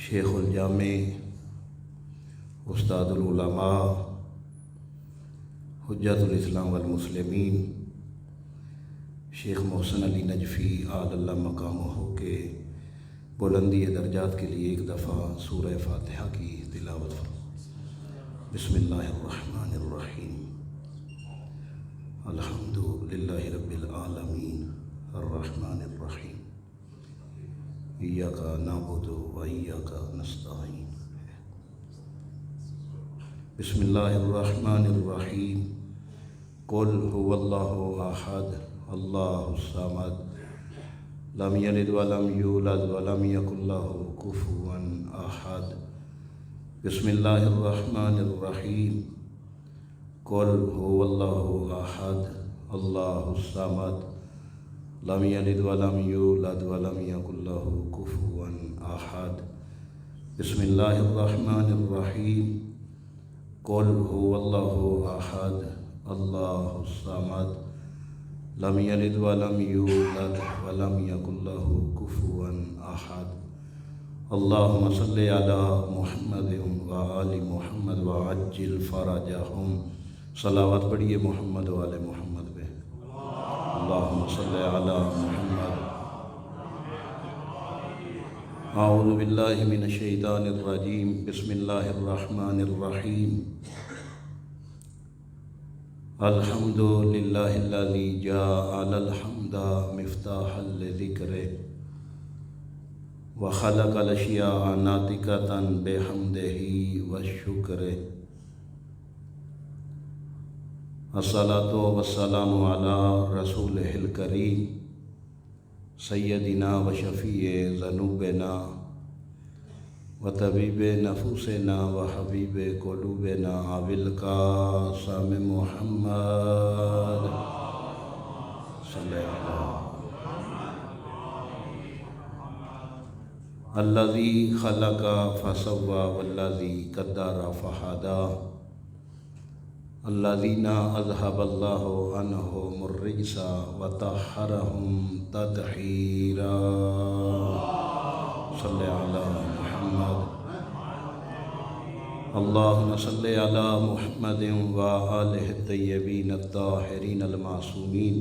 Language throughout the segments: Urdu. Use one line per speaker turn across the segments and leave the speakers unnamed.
شیخ الجامع استاد العلماء حجت الاسلام والمسلمین شیخ محسن علی نجفی اعلی اللہ مقامہ کے بلندی درجات کے لیے ایک دفعہ سورہ فاتحہ کی تلاوت فرمائیں۔ بسم اللہ الرحمن الرحیم، الحمد للہ رب العالمین الرحمن الرحیم، ایاک نعبد و ایاک نستعین۔ بسم اللہ الرحمن الرحیم، قل هو اللہ احد اللہ الصمد لم یلد ولم یولد ولم یکن لہ کفوا احد۔ بسم اللہ الرحمن الرحیم، قل هو اللہ احد اللہ الصمد لم یلد ولم یولد ولم یکن لہ کفوا احد۔ بسم اللہ الرحمن الرحیم، قل هو اللہ احد اللہ الصمد لم یلد ولم یولد ولم یکن لہ کفوا احد۔ اللہم صلی علی محمد وآل محمد وعجل فرجہم۔ صلوات پڑھیے محمد وآل محمد پہ۔ اللہم صلی علی محمد۔ اعوذ باللہ من الشیطان الرجیم، بسم اللہ الرحمن الرحیم، الحمد للہ الذی جعل الحمد مفتاحا لذکرہ وخلق الاشیاء ناطقۃ بحمدہ والشکر۔ الصلاۃ والسلام علی رسولہ الکریم سیدنا و شفیع ذنوبنا و طبیب نفوسنا و حبیب قلوبنا ابی القاسم محمد صلی اللہ الذی خلق فسوى والذی قدر فہدی الذین اذهب اللہ عنہم الرجس وطہرہم تطہیرا۔ صلی علی محمد۔ اللہم صلی علی محمد وآلہ الطیبین الطاہرین المعصومین۔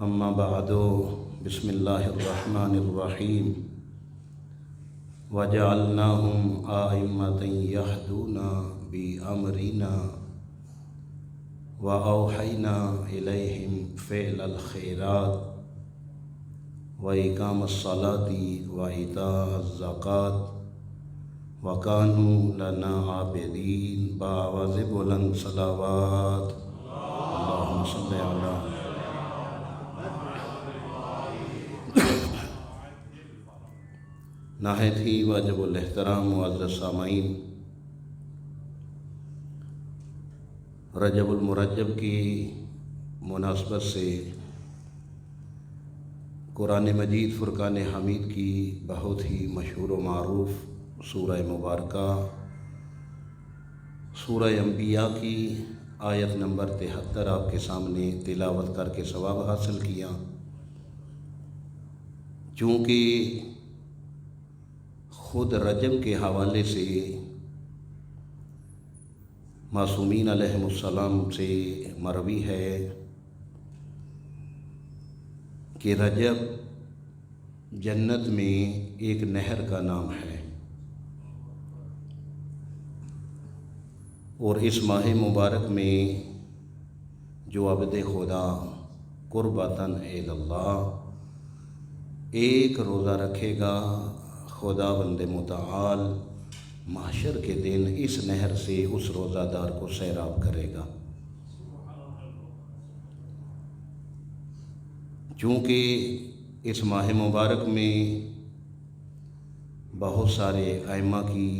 اما بعد، بسم اللہ الرحمن الرحیم، وجعلناہم ائمۃ یہدون بأمرنا وأوحینا الیہم فعل الخیرات وإقام الصلاة وإیتاء الزکاة وکانوا لنا عابدین۔ بآواز بلند صلوات۔ اللہم صلی علی نہایت ہی واجب الاحترام معزز سامعین، رجب المرجب کی مناسبت سے قرآن مجید فرقان حمید کی بہت ہی مشہور و معروف سورہ مبارکہ سورہ انبیاء کی آیت نمبر 73 آپ کے سامنے تلاوت کر کے ثواب حاصل کیا۔ چونکہ خود رجب کے حوالے سے معصومین علیہم السلام سے مروی ہے کہ رجب جنت میں ایک نہر کا نام ہے، اور اس ماہ مبارک میں جو عبد خدا قربتاً الی اللہ ایک روزہ رکھے گا، خدا بند متعال محشر کے دن اس نہر سے اس روزہ دار کو سیراب کرے گا۔ چونکہ اس ماہ مبارک میں بہت سارے ائمہ کی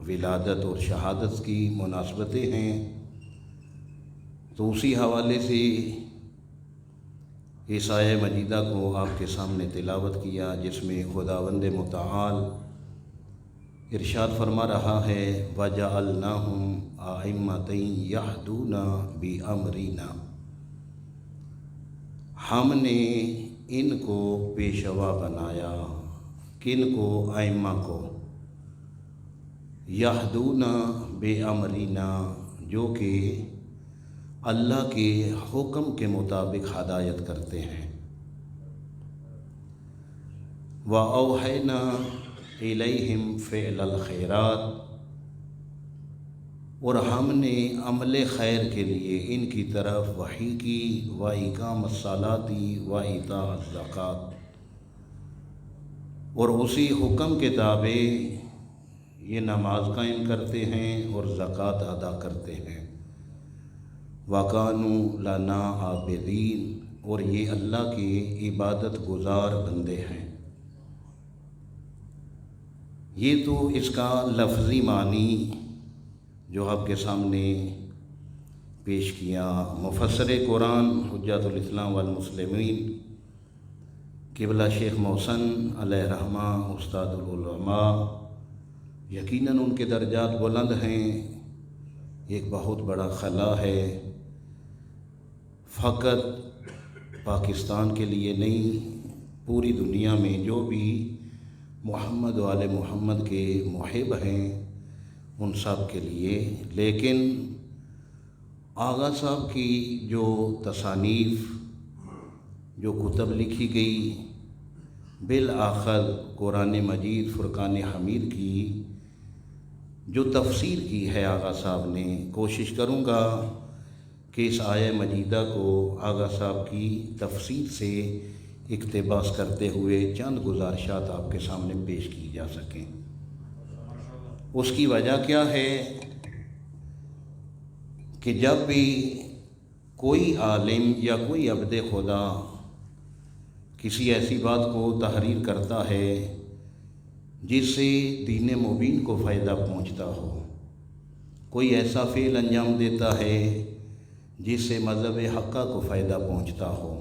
ولادت اور شہادت کی مناسبتیں ہیں، تو اسی حوالے سے اس آیہ مجیدہ کو آپ کے سامنے تلاوت کیا، جس میں خداوند متعال ارشاد فرما رہا ہے وَجَعَلْنَاهُمْ أَئِمَّةً يَهْدُونَ بِأَمْرِنَا۔ ہم نے ان کو پیشوا بنایا، کن کو؟ ائمہ کو، یہدون بے امرینا، جو کہ اللہ کے حکم کے مطابق ہدایت کرتے ہیں، وَأَوْحَيْنَا إِلَيْهِمْ فِعْلَ الْخَيْرَاتِ، اور ہم نے عمل خیر کے لیے ان کی طرف وحی کی، وَإِقَامَ الصَّلَاةِ وَإِيتَاءَ الزَّكَاةِ، اور اسی حکم کے تابع یہ نماز قائم کرتے ہیں اور زکوٰۃ ادا کرتے ہیں، وَكَانُوا لَنَا عَابِدِينَ، اور یہ اللہ کی عبادت گزار بندے ہیں۔ یہ تو اس کا لفظی معنی جو آپ کے سامنے پیش کیا۔ مفسر قرآن حجت الاسلام والمسلمین قبلہ شیخ محسن علیہ رحمہ استاد العلماء، یقیناً ان کے درجات بلند ہیں، ایک بہت بڑا خلا ہے، فقط پاکستان کے لیے نہیں، پوری دنیا میں جو بھی محمد و آل محمد کے محب ہیں ان سب کے لیے۔ لیکن آغا صاحب کی جو تصانیف، جو کتب لکھی گئی، بالآخر قرآن مجید فرقان حمید کی جو تفسیر کی ہے آغا صاحب نے، کوشش کروں گا کہ اس آیہ مجیدہ کو آغا صاحب کی تفسیر سے اقتباس کرتے ہوئے چند گزارشات آپ کے سامنے پیش کی جا سکیں۔ اس کی وجہ کیا ہے کہ جب بھی کوئی عالم یا کوئی عبد خدا کسی ایسی بات کو تحریر کرتا ہے جس سے دین مبین کو فائدہ پہنچتا ہو، کوئی ایسا فعل انجام دیتا ہے جس سے مذہب حقہ کو فائدہ پہنچتا ہو،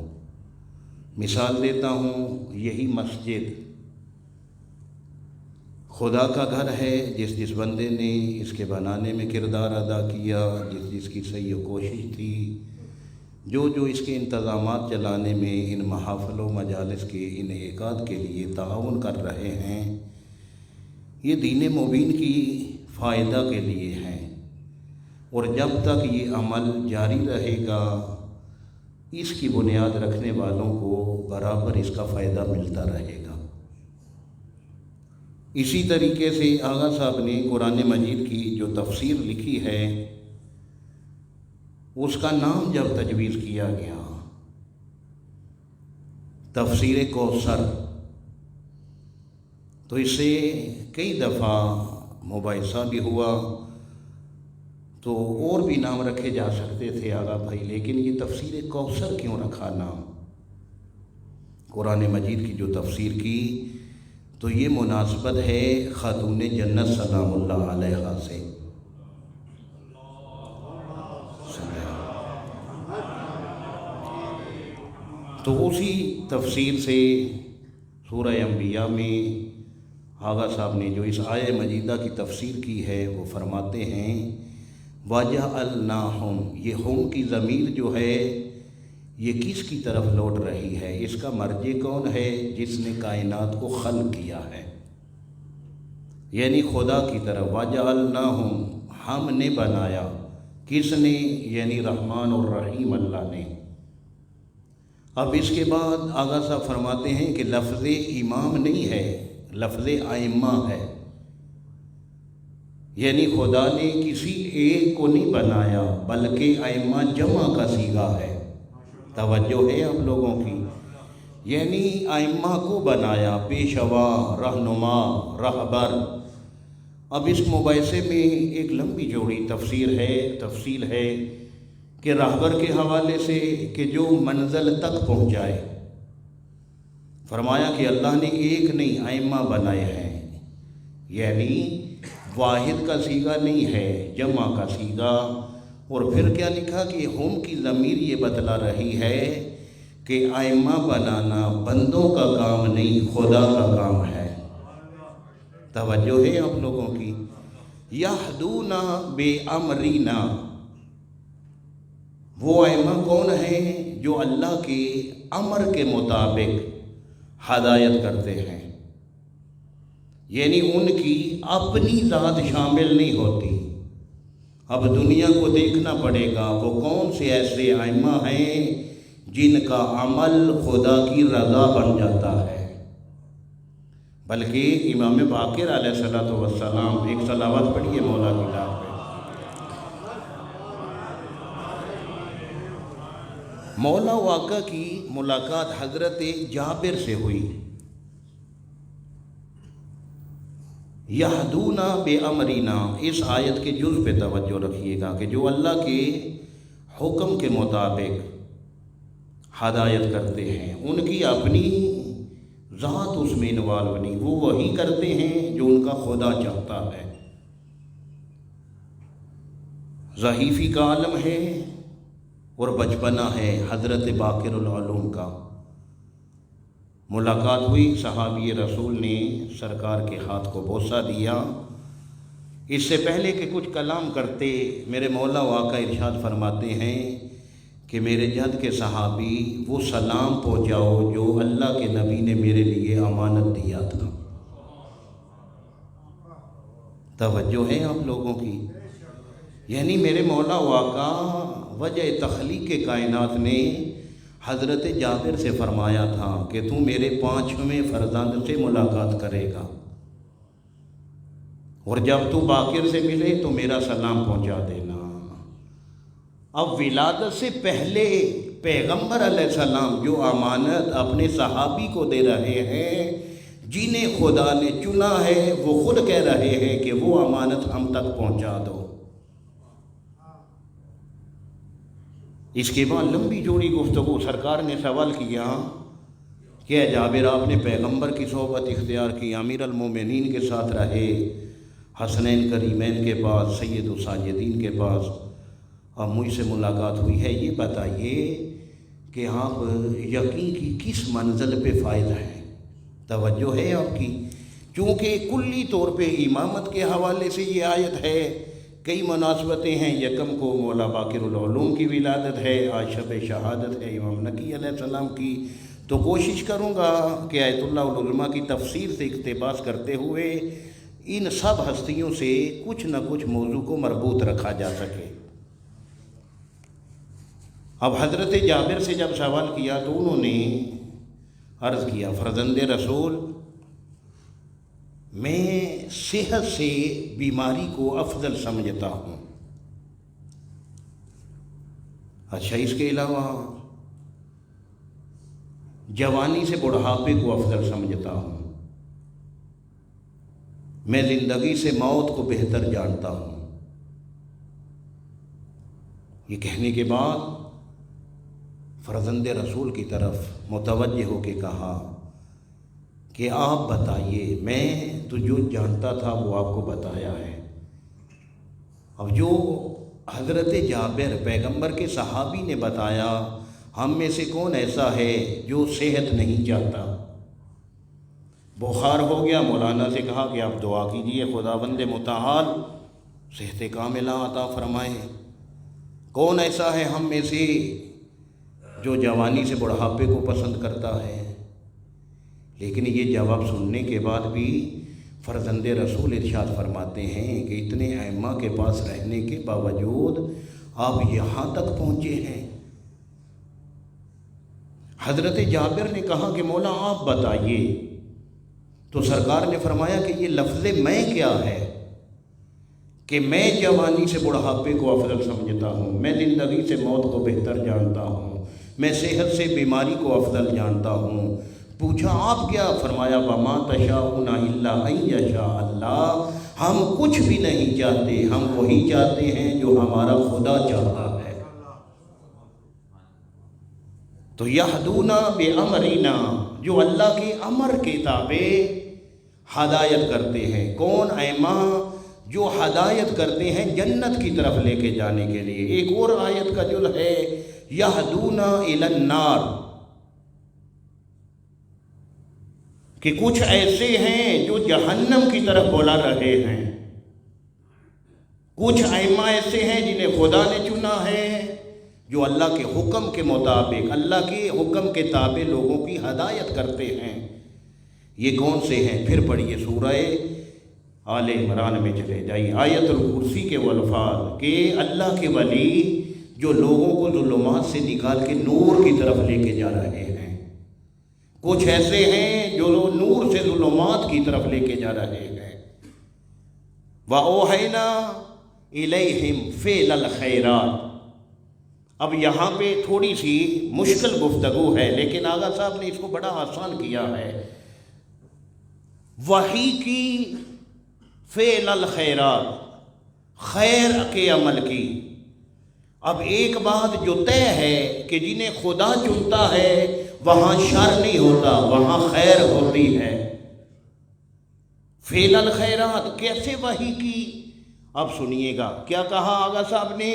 مثال دیتا ہوں، یہی مسجد خدا کا گھر ہے، جس بندے نے اس کے بنانے میں کردار ادا کیا، جس کی صحیح کوشش تھی، جو اس کے انتظامات چلانے میں ان محافل و مجالس کے انعقاد کے لیے تعاون کر رہے ہیں، یہ دین مبین کی فائدہ کے لیے ہیں، اور جب تک یہ عمل جاری رہے گا اس کی بنیاد رکھنے والوں کو برابر اس کا فائدہ ملتا رہے گا۔ اسی طریقے سے آغا صاحب نے قرآن مجید کی جو تفسیر لکھی ہے اس کا نام جب تجویز کیا گیا تفسیر کوثر، تو اس سے کئی دفعہ مباحثہ بھی ہوا، تو اور بھی نام رکھے جا سکتے تھے آغا بھائی، لیکن یہ تفسیر کوثر کیوں رکھا نام؟ قرآن مجید کی جو تفسیر کی تو یہ مناسبت ہے خاتون جنت سلام اللہ علیہا سے، تو اسی تفسیر سے سورہ انبیاء میں آغا صاحب نے جو اس آیہ مجیدہ کی تفسیر کی ہے وہ فرماتے ہیں وَجَعَلْنَاهُمْ، یہ ہم کی ضمیر جو ہے یہ کس کی طرف لوٹ رہی ہے؟ اس کا مرجع کون ہے؟ جس نے کائنات کو خلق کیا ہے، یعنی خدا کی طرف۔ وَجَعَلْنَاهُمْ، ہم نے بنایا، کس نے؟ یعنی رحمان اور رحیم اللہ نے۔ اب اس کے بعد آغا صاحب فرماتے ہیں کہ لفظ امام نہیں ہے، لفظ ائمہ ہے، یعنی خدا نے کسی ایک کو نہیں بنایا بلکہ ائمہ جمع کا صیغہ ہے، توجہ ہے آپ لوگوں کی، یعنی ائمہ کو بنایا، پیشوا، رہنما، رہبر۔ اب اس مباحثے میں ایک لمبی چوڑی تفصیل ہے کہ رہبر کے حوالے سے کہ جو منزل تک پہنچائے، فرمایا کہ اللہ نے ایک نہیں ائمہ بنائے ہیں، یعنی واحد کا صیغہ نہیں ہے، جمع کا صیغہ۔ اور پھر کیا لکھا کہ ہم کی ضمیر یہ بتلا رہی ہے کہ ائمہ بنانا بندوں کا کام نہیں، خدا کا کام ہے، توجہ ہے آپ لوگوں کی۔ یہدون بے امرینا، وہ ائمہ کون ہیں؟ جو اللہ کے امر کے مطابق ہدایت کرتے ہیں، یعنی ان کی اپنی ذات شامل نہیں ہوتی۔ اب دنیا کو دیکھنا پڑے گا وہ کون سے ایسے ائمہ ہیں جن کا عمل خدا کی رضا بن جاتا ہے۔ بلکہ امام باقر علیہ السلام، ایک صلوات پڑھیے مولا کی ذات پہ۔ مولا واقع کی ملاقات حضرت جابر سے ہوئی۔ یہدونا بے امرینا، اس آیت کے جز پہ توجہ رکھیے گا کہ جو اللہ کے حکم کے مطابق ہدایت کرتے ہیں، ان کی اپنی ذات اس میں انوالو نہیں، وہ وہی کرتے ہیں جو ان کا خدا چاہتا ہے۔ ضعیفی کا عالم ہے اور بچپنا ہے حضرت باقر العلوم کا۔ ملاقات ہوئی، صحابی رسول نے سرکار کے ہاتھ کو بوسہ دیا۔ اس سے پہلے کہ کچھ کلام کرتے، میرے مولا واقع ارشاد فرماتے ہیں کہ میرے جد کے صحابی وہ سلام پہنچاؤ جو اللہ کے نبی نے میرے لیے امانت دیا تھا۔ توجہ ہے آپ لوگوں کی؟ یعنی میرے مولا واقع وجہ تخلیق کائنات نے حضرت جابر سے فرمایا تھا کہ تو میرے 5ویں فرزند سے ملاقات کرے گا، اور جب تو باقر سے ملے تو میرا سلام پہنچا دینا۔ اب ولادت سے پہلے پیغمبر علیہ السلام جو امانت اپنے صحابی کو دے رہے ہیں، جنہیں خدا نے چنا ہے، وہ خود کہہ رہے ہیں کہ وہ امانت ہم تک پہنچا دو۔ اس کے بعد لمبی جوڑی گفتگو، سرکار نے سوال کیا کہ اے جابر، آپ نے پیغمبر کی صحبت اختیار کی، امیر المومنین کے ساتھ رہے، حسنین کریمین کے پاس، سید الساجدین کے پاس، اب مجھ سے ملاقات ہوئی ہے، یہ بتائیے کہ آپ یقین کی کس منزل پہ فائز ہیں؟ توجہ ہے آپ کی؟ چونکہ کلی طور پہ امامت کے حوالے سے یہ آیت ہے، کئی مناسبتیں ہیں۔ یکم کو مولا باقر العلوم کی ولادت ہے، آج شب شہادت ہے امام نقی علیہ السلام کی، تو کوشش کروں گا کہ آیت اللہ العلماء کی تفسیر سے اقتباس کرتے ہوئے ان سب ہستیوں سے کچھ نہ کچھ موضوع کو مربوط رکھا جا سکے۔ اب حضرت جابر سے جب سوال کیا تو انہوں نے عرض کیا، فرزند رسول، میں صحت سے بیماری کو افضل سمجھتا ہوں۔ اچھا، اس کے علاوہ جوانی سے بڑھاپے کو افضل سمجھتا ہوں، میں زندگی سے موت کو بہتر جانتا ہوں۔ یہ کہنے کے بعد فرزند رسول کی طرف متوجہ ہو کے کہا کہ آپ بتائیے، میں تو جو جانتا تھا وہ آپ کو بتایا ہے۔ اب جو حضرت جابر پیغمبر کے صحابی نے بتایا، ہم میں سے کون ایسا ہے جو صحت نہیں چاہتا؟ بخار ہو گیا، مولانا سے کہا کہ آپ دعا کیجئے خداوند متعال صحت کاملہ عطا فرمائے۔ کون ایسا ہے ہم میں سے جو جوانی سے بڑھاپے کو پسند کرتا ہے؟ لیکن یہ جواب سننے کے بعد بھی فرزند رسول ارشاد فرماتے ہیں کہ اتنے ائمہ کے پاس رہنے کے باوجود آپ یہاں تک پہنچے ہیں۔ حضرت جابر نے کہا کہ مولا آپ بتائیے، تو سرکار نے فرمایا کہ یہ لفظ میں کیا ہے کہ میں جوانی سے بڑھاپے کو افضل سمجھتا ہوں، میں زندگی سے موت کو بہتر جانتا ہوں، میں صحت سے بیماری کو افضل جانتا ہوں۔ پوچھا آپ کیا؟ فرمایا وما تشاءون الا ان یشاء اللہ، ہم کچھ بھی نہیں چاہتے، ہم وہی چاہتے ہیں جو ہمارا خدا چاہتا ہے۔ تو یہدونا بامرنا، جو اللہ کے امر کے تابع ہدایت کرتے ہیں۔ کون؟ ائمہ جو ہدایت کرتے ہیں جنت کی طرف لے کے جانے کے لیے۔ ایک اور آیت کا جو ہے یہدونا الی النار، کہ کچھ ایسے ہیں جو جہنم کی طرف بلا رہے ہیں، کچھ ائمہ ایسے ہیں جنہیں خدا نے چنا ہے، جو اللہ کے حکم کے مطابق اللہ کے حکم کے تابع لوگوں کی ہدایت کرتے ہیں، یہ کون سے ہیں؟ پھر پڑھیے سورہ آل عمران میں چلے جائیے، آیت الکرسی کے وہ الفاظ کہ اللہ کے ولی جو لوگوں کو ظلمات سے نکال کے نور کی طرف لے کے جا رہے ہیں۔ کچھ ایسے ہیں جو نور سے ظلمات کی طرف لے کے جا رہے ہیں۔ وَأَوْحَيْنَا إِلَيْهِمْ فِعْلَ الْخَيْرَاتِ۔ اب یہاں پہ تھوڑی سی مشکل گفتگو ہے، لیکن آغا صاحب نے اس کو بڑا آسان کیا ہے۔ وحی کی فعل الخیرات، خیر کے عمل کی۔ اب ایک بات جو طے ہے کہ جنہیں خدا چنتا ہے وہاں شر نہیں ہوتا، وہاں خیر ہوتی ہے۔ فعل الخیرات کیسے وحی کی؟ اب سنیے گا کیا کہا آغا صاحب نے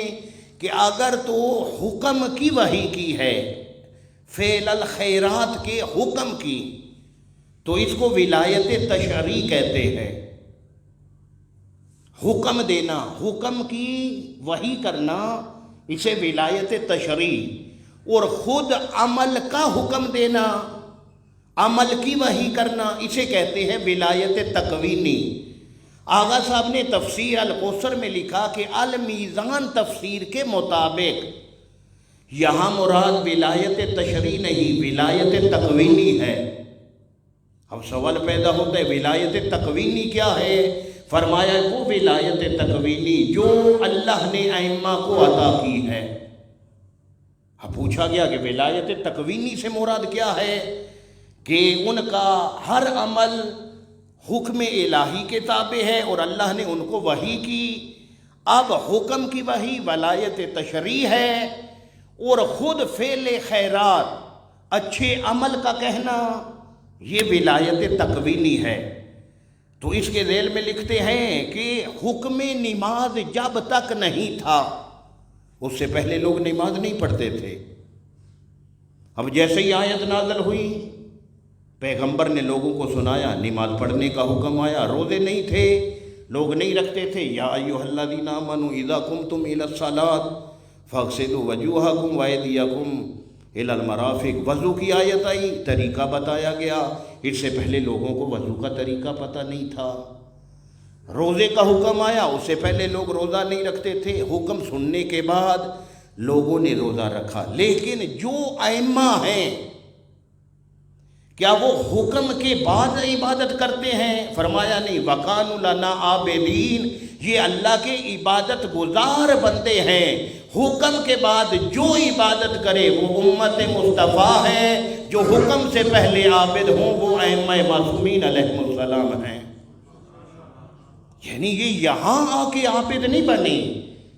کہ اگر تو حکم کی وحی کی ہے، فعل الخیرات کے حکم کی، تو اس کو ولایت تشریع کہتے ہیں۔ حکم دینا، حکم کی وحی کرنا، اسے ولایت تشریع، اور خود عمل کا حکم دینا، عمل کی وحی کرنا، اسے کہتے ہیں ولایت تکوینی۔ آغا صاحب نے تفسیر القوثر میں لکھا کہ المیزان تفسیر کے مطابق یہاں مراد ولایت تشریع نہیں، ولایت تکوینی ہے۔ اب سوال پیدا ہوتا ہے ولایت تکوینی کیا ہے؟ فرمایا وہ ولایت تکوینی جو اللہ نے ائمہ کو عطا کی ہے۔ اب پوچھا گیا کہ ولایت تکوینی سے مراد کیا ہے؟ کہ ان کا ہر عمل حکم الہی کے تابع ہے اور اللہ نے ان کو وحی کی۔ اب حکم کی وحی ولایت تشریع ہے، اور خود فعل خیرات، اچھے عمل کا کہنا، یہ ولایت تکوینی ہے۔ تو اس کے ذیل میں لکھتے ہیں کہ حکم نماز جب تک نہیں تھا، اس سے پہلے لوگ نماز نہیں پڑھتے تھے۔ اب جیسے ہی آیت نازل ہوئی، پیغمبر نے لوگوں کو سنایا، نماز پڑھنے کا حکم آیا، روزے نہیں تھے، لوگ نہیں رکھتے تھے۔ یا ایھا الذین آمنوا اذا قمتم الی الصلاۃ فاغسلوا وجوہکم وایدیکم الی المرافق۔ وضو کی آیت آئی، طریقہ بتایا گیا۔ اس سے پہلے لوگوں کو وضو کا طریقہ پتہ نہیں تھا۔ روزے کا حکم آیا، اس سے پہلے لوگ روزہ نہیں رکھتے تھے۔ حکم سننے کے بعد لوگوں نے روزہ رکھا۔ لیکن جو ائمہ ہیں، کیا وہ حکم کے بعد عبادت کرتے ہیں؟ فرمایا نہیں، وَقَالُوا لَنَا عَابِدِينَ، یہ اللہ کے عبادت گزار بندے ہیں۔ حکم کے بعد جو عبادت کرے وہ امت مصطفیٰ ہے، جو حکم سے پہلے عابد ہوں وہ ائمہ معصومین علیہ السلام ہیں۔ یعنی یہ یہاں آ کے عابد نہیں بنے،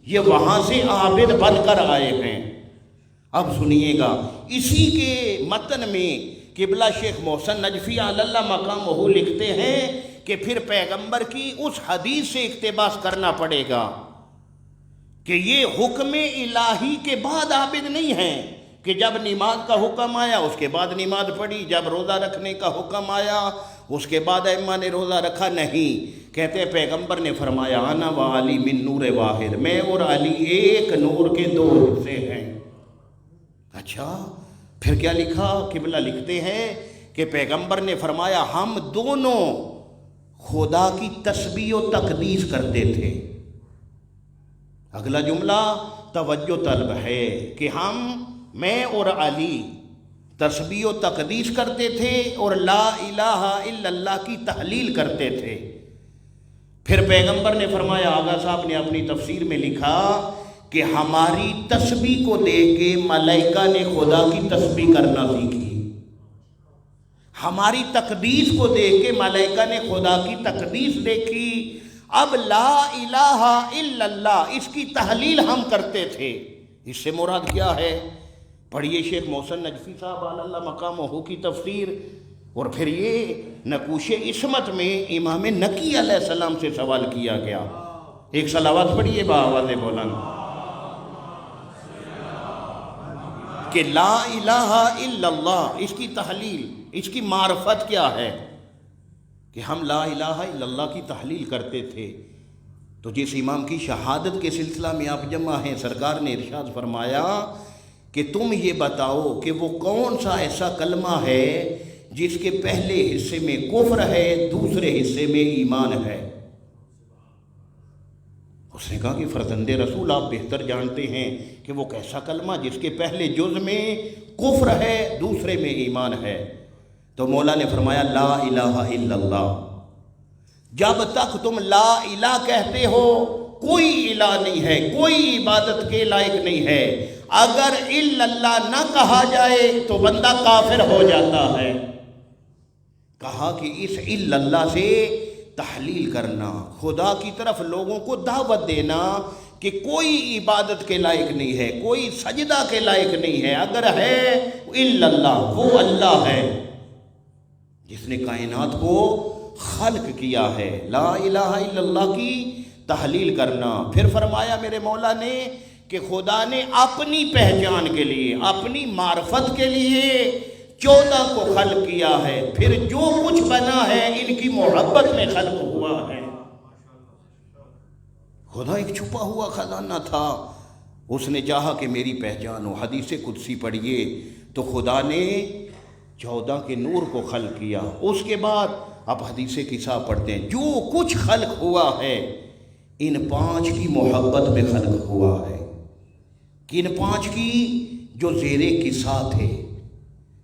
یہ وہاں سے عابد بن کر آئے ہیں۔ اب سنیے گا، اسی کے متن میں قبلہ شیخ محسن نجفی علی اللہ مقامہ لکھتے ہیں کہ پھر پیغمبر کی اس حدیث سے اقتباس کرنا پڑے گا کہ یہ حکم الہی کے بعد عابد نہیں ہیں، کہ جب نماز کا حکم آیا اس کے بعد نماز پڑھی، جب روزہ رکھنے کا حکم آیا اس کے بعد ائمہ نے روزہ رکھا، نہیں۔ کہتے ہیں پیغمبر نے فرمایا انا و علی من نور واحد، میں اور علی ایک نور کے دو حصے ہیں۔ اچھا، پھر کیا لکھا؟ قبلہ لکھتے ہیں کہ پیغمبر نے فرمایا ہم دونوں خدا کی تسبیح و تقدیس کرتے تھے۔ اگلا جملہ توجہ طلب ہے کہ میں اور علی تسبیح و تقدیس کرتے تھے اور لا الہ الا اللہ کی تحلیل کرتے تھے۔ پھر پیغمبر نے فرمایا، آغا صاحب نے اپنی تفسیر میں لکھا کہ ہماری تسبیح کو دیکھ کے ملائکہ نے خدا کی تسبیح کرنا سیکھی، ہماری تقدیس کو دیکھ کے ملائکہ نے خدا کی تقدیس دیکھی۔ اب لا الہ الا اللہ اس کی تحلیل ہم کرتے تھے۔ اس سے مراد کیا ہے؟ پڑھیے شیخ محسن نجفی صاحب علی اللہ مقامہ کی تفسیر، اور پھر یہ نقوش عصمت میں امام نقی علیہ السلام سے سوال کیا گیا۔ ایک صلوات پڑھیے بآواز بلند کہ لا الہ الا اللہ اس کی تحلیل، اس کی معرفت کیا ہے کہ ہم لا الہ الا اللہ کی تحلیل کرتے تھے۔ تو جس امام کی شہادت کے سلسلہ میں آپ جمع ہیں، سرکار نے ارشاد فرمایا کہ تم یہ بتاؤ کہ وہ کون سا ایسا کلمہ ہے جس کے پہلے حصے میں کفر ہے، دوسرے حصے میں ایمان ہے۔ اس نے کہا کہ فرزند رسول آپ بہتر جانتے ہیں کہ وہ کیسا کلمہ جس کے پہلے جز میں کفر ہے، دوسرے میں ایمان ہے۔ تو مولا نے فرمایا لا الہ الا اللہ، جب تک تم لا الہ کہتے ہو کوئی الہ نہیں ہے، کوئی عبادت کے لائق نہیں ہے۔ اگر الا اللہ نہ کہا جائے تو بندہ کافر ہو جاتا ہے۔ کہا کہ اس الا اللہ سے تحلیل کرنا، خدا کی طرف لوگوں کو دعوت دینا کہ کوئی عبادت کے لائق نہیں ہے، کوئی سجدہ کے لائق نہیں ہے، اگر ہے الا اللہ، وہ اللہ ہے جس نے کائنات کو خلق کیا ہے۔ لا الہ الا اللہ کی تحلیل کرنا۔ پھر فرمایا میرے مولا نے کہ خدا نے اپنی پہچان کے لیے، اپنی معرفت کے لیے 14 کو خلق کیا ہے، پھر جو کچھ بنا ہے ان کی محبت میں خلق ہوا ہے۔ خدا ایک چھپا ہوا خزانہ تھا، اس نے چاہا کہ میری پہچان ہو۔ حدیث قدسی پڑھیے تو خدا نے 14 کے نور کو خلق کیا، اس کے بعد آپ حدیث قصہ پڑھتے ہیں جو کچھ خلق ہوا ہے ان 5 کی محبت میں خلق ہوا ہے۔ کن 5 کی؟ جو زیر قصہ تھے،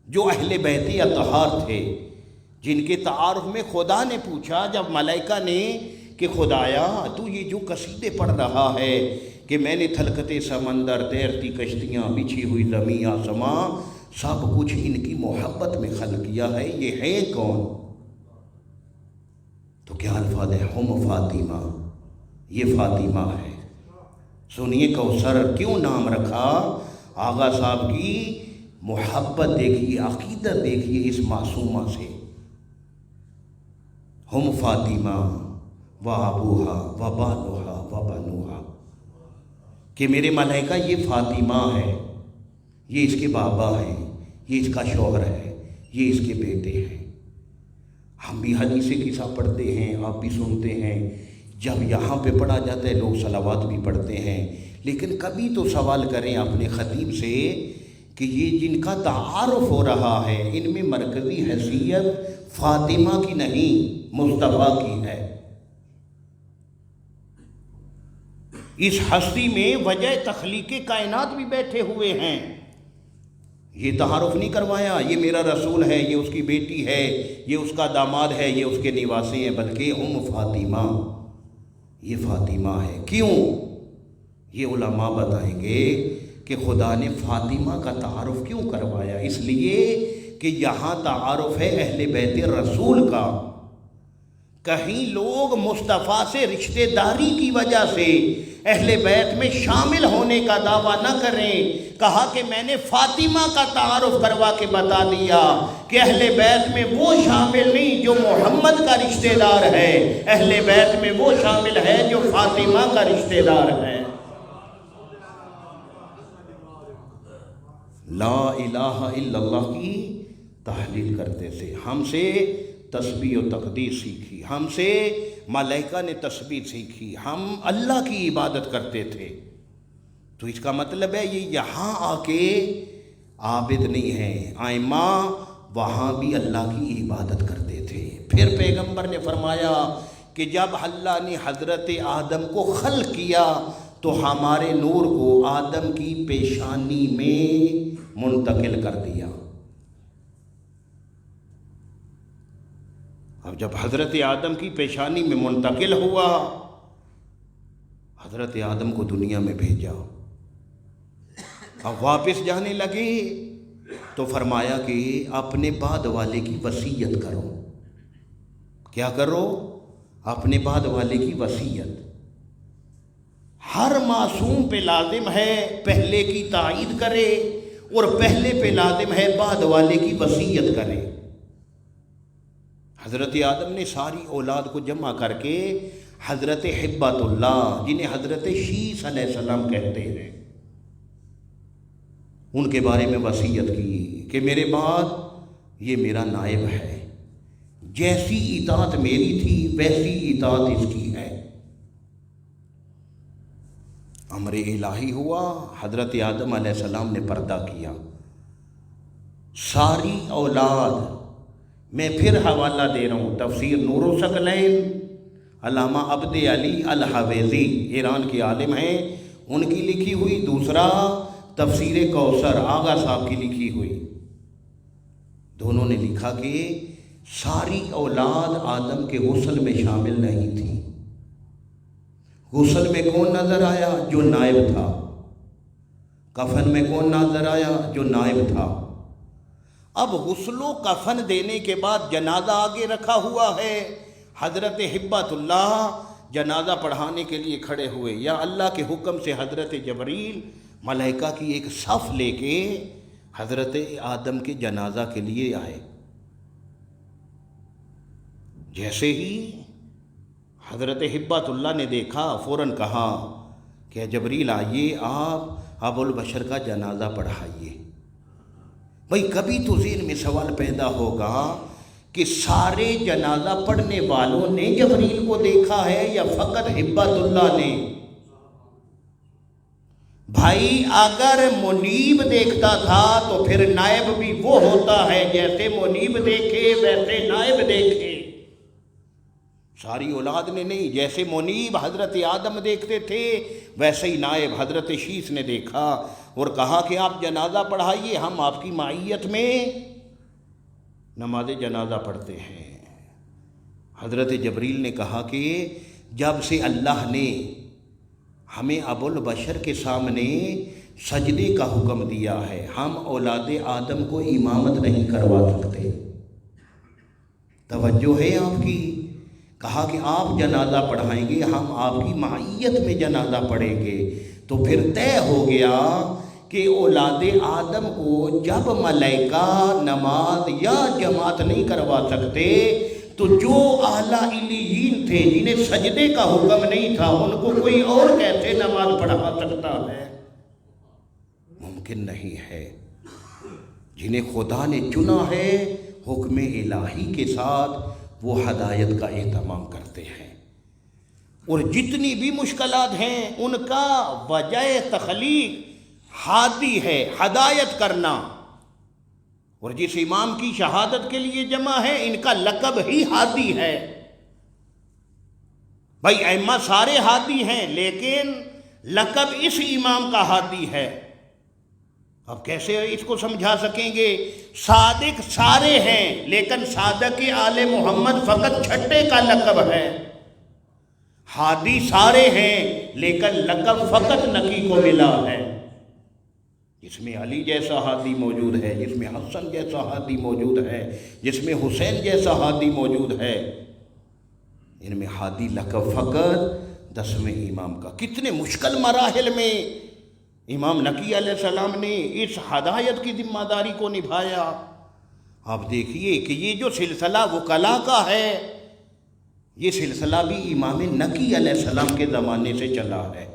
جو اہل بیت اطہار تھے، جن کے تعارف میں خدا نے پوچھا جب ملائکہ نے کہ خدایا تو یہ جو قصیدے پڑھ رہا ہے کہ میں نے تھلکتے سمندر، تیرتی کشتیاں، بچھی ہوئی زمین آسماں، سب کچھ ان کی محبت میں خلق کیا ہے، یہ ہے کون؟ تو کیا الفاظ ہے؟ ہم فاطمہ، یہ فاطمہ ہے۔ سنیے کوثر کیوں نام رکھا؟ آغا صاحب کی محبت دیکھیے، عقیدت دیکھیے اس معصومہ سے۔ ہم فاطمہ و ابوہا و بانوہا و بنوہا، کہ میرے ملائکہ یہ فاطمہ ہے، یہ اس کے بابا ہیں، یہ اس کا شوہر ہے، یہ اس کے بیٹے ہیں۔ ہم بھی حدیث قصہ پڑھتے ہیں، آپ بھی سنتے ہیں، جب یہاں پہ پڑھا جاتا ہے لوگ صلوات بھی پڑھتے ہیں، لیکن کبھی تو سوال کریں اپنے خطیب سے کہ یہ جن کا تعارف ہو رہا ہے ان میں مرکزی حیثیت فاطمہ کی نہیں، مصطفیٰ کی ہے۔ اس ہستی میں وجہ تخلیق کائنات بھی بیٹھے ہوئے ہیں، یہ تعارف نہیں کروایا یہ میرا رسول ہے، یہ اس کی بیٹی ہے، یہ اس کا داماد ہے، یہ اس کے نواسی ہیں، بلکہ فاطمہ، یہ فاطمہ ہے۔ کیوں؟ یہ علماء بتائیں گے کہ خدا نے فاطمہ کا تعارف کیوں کروایا؟ اس لیے کہ یہاں تعارف ہے اہل بیت رسول کا۔ کہیں لوگ مصطفیٰ سے رشتہ داری کی وجہ سے اہل بیت میں شامل ہونے کا دعویٰ نہ کریں۔ کہا کہ میں نے فاطمہ کا تعارف کروا کے بتا دیا کہ اہل بیت میں وہ شامل نہیں جو محمد کا رشتہ دار ہے، اہل بیت میں وہ شامل ہے جو فاطمہ کا رشتہ دار ہے۔ لا الہ الا اللہ کی تحلیل کرتے تھے، ہم سے تسبیح و تقدیس سیکھی، ہم سے ملائکہ نے تسبیح سیکھی، ہم اللہ کی عبادت کرتے تھے۔ تو اس کا مطلب ہے یہ یہاں آ کے عابد نہیں ہیں، ائمہ وہاں بھی اللہ کی عبادت کرتے تھے۔ پھر پیغمبر نے فرمایا کہ جب اللہ نے حضرت آدم کو خلق کیا تو ہمارے نور کو آدم کی پیشانی میں منتقل کر دیا۔ اب جب حضرت آدم کی پیشانی میں منتقل ہوا، حضرت آدم کو دنیا میں بھیجا، اب واپس جانے لگے تو فرمایا کہ اپنے بعد والے کی وصیت کرو۔ کیا کرو؟ اپنے بعد والے کی وصیت۔ ہر معصوم پہ لازم ہے پہلے کی تائید کرے، اور پہلے پہ لازم ہے بعد والے کی وصیت کرے۔ حضرت آدم نے ساری اولاد کو جمع کر کے حضرت حبۃ اللہ، جنہیں حضرت شیس علیہ السلام کہتے ہیں، ان کے بارے میں وصیت کی کہ میرے بعد یہ میرا نائب ہے، جیسی اطاعت میری تھی ویسی اطاعت اس کی ہے۔ امر الہی ہوا، حضرت آدم علیہ السلام نے پردہ کیا. ساری اولاد، میں پھر حوالہ دے رہا ہوں، تفسیر نور الثقلین، علامہ عبد علی الحویزی ایران کے عالم ہیں، ان کی لکھی ہوئی. دوسرا تفسیر کوثر آغا صاحب کی لکھی ہوئی. دونوں نے لکھا کہ ساری اولاد آدم کے غسل میں شامل نہیں تھی. غسل میں کون نظر آیا؟ جو نائب تھا. کفن میں کون نظر آیا؟ جو نائب تھا. اب غسل و کفن دینے کے بعد جنازہ آگے رکھا ہوا ہے. حضرت ہبت اللہ جنازہ پڑھانے کے لیے کھڑے ہوئے، یا اللہ کے حکم سے حضرت جبریل ملائکہ کی ایک صف لے کے حضرت آدم کے جنازہ کے لیے آئے. جیسے ہی حضرت ہبت اللہ نے دیکھا، فوراً کہا کہ جبریل آئیے، آپ ابو البشر کا جنازہ پڑھائیے. بھئی کبھی تو ذہن میں سوال پیدا ہوگا کہ سارے جنازہ پڑھنے والوں نے جبریل کو دیکھا ہے یا فقط ہبت اللہ نے؟ بھائی اگر منیب دیکھتا تھا تو پھر نائب بھی وہ ہوتا ہے، جیسے منیب دیکھے ویسے نائب دیکھے. ساری اولاد نے نہیں، جیسے منیب حضرت آدم دیکھتے تھے ویسے ہی نائب حضرت شیث نے دیکھا اور کہا کہ آپ جنازہ پڑھائیے، ہم آپ کی معیت میں نماز جنازہ پڑھتے ہیں. حضرت جبریل نے کہا کہ جب سے اللہ نے ہمیں ابو البشر کے سامنے سجدے کا حکم دیا ہے، ہم اولاد آدم کو امامت نہیں کروا سکتے. توجہ ہے آپ کی؟ کہا کہ آپ جنازہ پڑھائیں گے، ہم آپ کی معیت میں جنازہ پڑھیں گے. تو پھر طے ہو گیا کہ اولاد آدم کو جب ملائکہ نماز یا جماعت نہیں کروا سکتے تو جو اعلیٰ علیین تھے جنہیں سجدے کا حکم نہیں تھا، ان کو کوئی اور کیسے نماز پڑھا سکتا ہے؟ ممکن نہیں ہے. جنہیں خدا نے چنا ہے حکم الہی کے ساتھ وہ ہدایت کا اہتمام کرتے ہیں، اور جتنی بھی مشکلات ہیں ان کا وجہ تخلیق ہادی ہے، ہدایت کرنا. اور جس امام کی شہادت کے لیے جمع ہے ان کا لقب ہی ہادی ہے. بھائی ائمہ سارے ہادی ہیں لیکن لقب اس امام کا ہادی ہے. اب کیسے اس کو سمجھا سکیں گے؟ صادق سارے ہیں لیکن صادق آل محمد فقط چھٹے کا لقب ہے. ہادی سارے ہیں لیکن لقب فقط نقی کو ملا ہے. جس میں علی جیسا ہادی موجود ہے، جس میں حسن جیسا ہادی موجود ہے، جس میں حسین جیسا ہادی موجود ہے، ان میں ہادی لقب فقط 10ویں امام کا. کتنے مشکل مراحل میں امام نقی علیہ السلام نے اس ہدایت کی ذمہ داری کو نبھایا. آپ دیکھیے کہ یہ جو سلسلہ وکلا کا ہے، یہ سلسلہ بھی امام نقی علیہ السلام کے زمانے سے چلا ہے.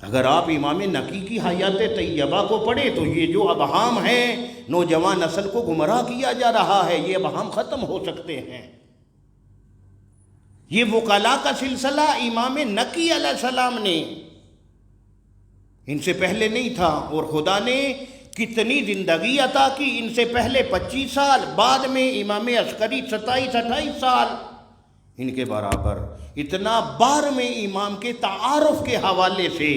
اگر آپ امام نقی کی حیات طیبہ کو پڑھیں تو یہ جو ابہام ہیں، نوجوان نسل کو گمراہ کیا جا رہا ہے، یہ ابہام ختم ہو سکتے ہیں. یہ وکلا کا سلسلہ امام نقی علیہ السلام نے، ان سے پہلے نہیں تھا. اور خدا نے کتنی زندگی عطا کی، ان سے پہلے 25 سال، بعد میں امام عسکری 27-28 سال، ان کے برابر. اتنا 12ویں امام کے تعارف کے حوالے سے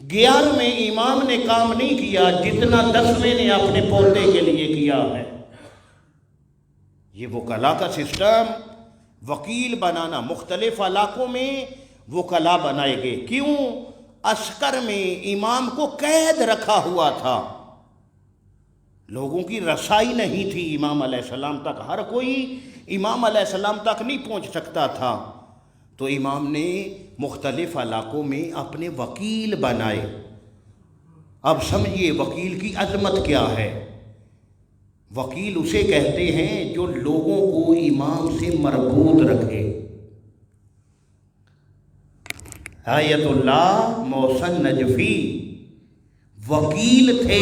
11ویں امام نے کام نہیں کیا جتنا 10ویں نے اپنے پوتے کے لیے کیا ہے. یہ وکلا کا سسٹم، وکیل بنانا، مختلف علاقوں میں وکلا بنائے گئے. کیوں؟ عسکر میں امام کو قید رکھا ہوا تھا، لوگوں کی رسائی نہیں تھی امام علیہ السلام تک، ہر کوئی امام علیہ السلام تک نہیں پہنچ سکتا تھا. تو امام نے مختلف علاقوں میں اپنے وکیل بنائے. اب سمجھیے وکیل کی عظمت کیا ہے. وکیل اسے کہتے ہیں جو لوگوں کو امام سے مربوط رکھے. آیت اللہ محسن نجفی وکیل تھے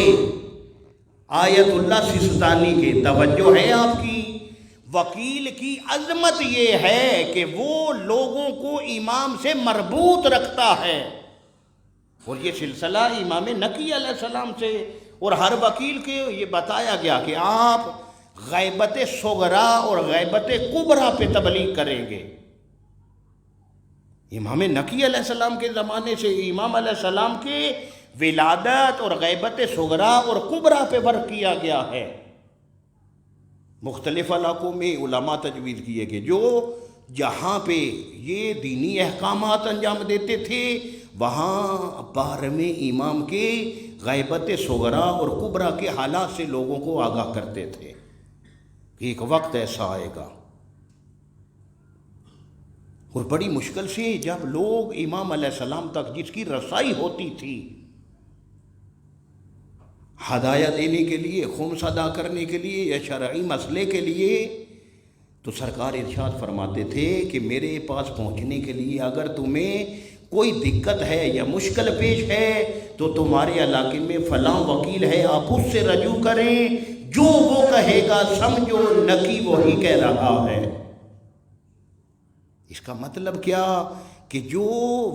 آیت اللہ سستانی کے. توجہ ہے آپ کی؟ وکیل کی عظمت یہ ہے کہ وہ لوگوں کو امام سے مربوط رکھتا ہے، اور یہ سلسلہ امام نقی علیہ السلام سے، اور ہر وکیل کے یہ بتایا گیا کہ آپ غیبت صغرا اور غیبت کبرا پہ تبلیغ کریں گے۔ امام نقی علیہ السلام کے زمانے سے امام علیہ السلام کے ولادت اور غیبت صغرا اور کبرا پہ ورق کیا گیا ہے۔ مختلف علاقوں میں علماء تجویز کیے کہ جو جہاں پہ یہ دینی احکامات انجام دیتے تھے وہاں بارہویں امام کے غیبت صغرا اور کبرا کے حالات سے لوگوں کو آگاہ کرتے تھے کہ ایک وقت ایسا آئے گا۔ اور بڑی مشکل سے جب لوگ امام علیہ السلام تک جس کی رسائی ہوتی تھی ہدایہ دینے کے لیے، خمس ادا کرنے کے لیے یا شرعی مسئلے کے لیے، تو سرکار ارشاد فرماتے تھے کہ میرے پاس پہنچنے کے لیے اگر تمہیں کوئی دقت ہے یا مشکل پیش ہے تو تمہارے علاقے میں فلاں وکیل ہے، آپ اس سے رجوع کریں، جو وہ کہے گا سمجھو نقی وہی کہہ رہا ہے۔ اس کا مطلب کیا کہ جو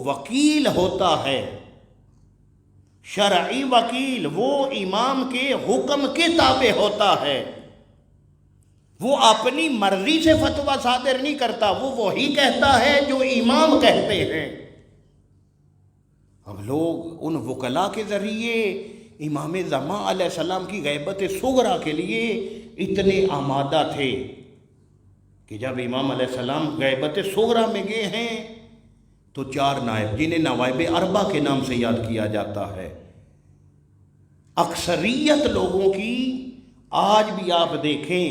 وکیل ہوتا ہے، شرعی وکیل، وہ امام کے حکم کے تابع ہوتا ہے، وہ اپنی مرضی سے فتویٰ صادر نہیں کرتا، وہ وہی کہتا ہے جو امام کہتے ہیں۔ اب لوگ ان وکلاء کے ذریعے امام زمان علیہ السلام کی غیبت صغرا کے لیے اتنے آمادہ تھے کہ جب امام علیہ السلام غیبت صغرا میں گئے ہیں تو 4 نائب، جنہیں نوائب اربع کے نام سے یاد کیا جاتا ہے، اکثریت لوگوں کی آج بھی آپ دیکھیں